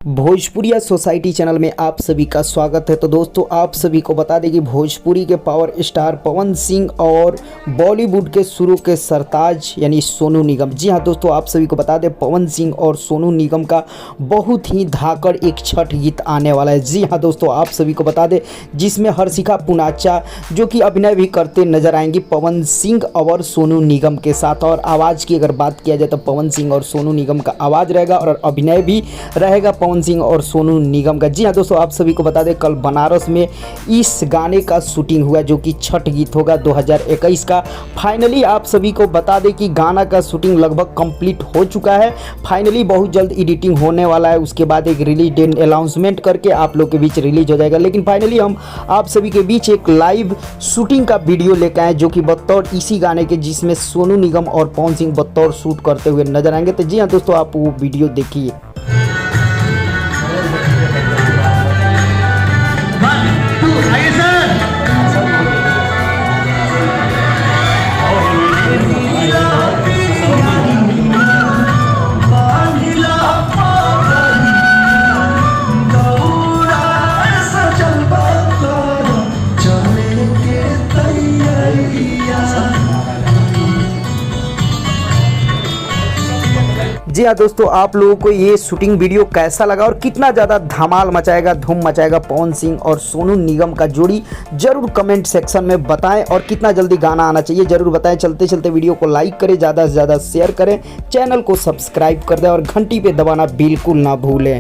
भोजपुरिया society channel में आप सभी का स्वागत है। तो दोस्तों, आप सभी को बता दें कि भोजपुरी के पावर स्टार पवन सिंह और बॉलीवुड के शुरू के सरताज यानी सोनू निगम, जी हाँ दोस्तों, आप सभी को बता दें पवन सिंह और सोनू निगम का बहुत ही धाकड़ एक छठ गीत आने वाला है। जी हाँ दोस्तों, आप सभी को बता दें जिसमें हर्षिका पुनाचा जो कि अभिनय भी करते नजर आएंगी पवन सिंह और सोनू निगम के साथ। और आवाज़ की अगर बात किया जाए तो पवन सिंह और सोनू निगम का आवाज़ रहेगा और अभिनय भी रहेगा पवन सिंह और सोनू निगम का। जी हाँ दोस्तों, आप सभी को बता दें कल बनारस में इस गाने का शूटिंग हुआ जो कि छठ गीत होगा 2021 का। फाइनली आप सभी को बता दें कि गाना का शूटिंग लगभग कंप्लीट हो चुका है। फाइनली बहुत जल्द एडिटिंग होने वाला है, उसके बाद एक रिलीज डेट अनाउंसमेंट करके आप लोग के बीच रिलीज हो जाएगा। लेकिन फाइनली हम आप सभी के बीच एक लाइव शूटिंग का वीडियो लेकर आए जो कि बतौर इसी गाने के, जिसमें सोनू निगम और पवन सिंह बतौर शूट करते हुए नजर आएंगे। तो जी हाँ दोस्तों, आप वो वीडियो देखिए। जी हाँ दोस्तों, आप लोगों को ये शूटिंग वीडियो कैसा लगा और कितना ज़्यादा धमाल मचाएगा, धूम मचाएगा पवन सिंह और सोनू निगम का जोड़ी, जरूर कमेंट सेक्शन में बताएं। और कितना जल्दी गाना आना चाहिए जरूर बताएं। चलते चलते वीडियो को लाइक करें, ज़्यादा से ज़्यादा शेयर करें, चैनल को सब्सक्राइब कर दें और घंटी पे दबाना बिल्कुल ना भूलें।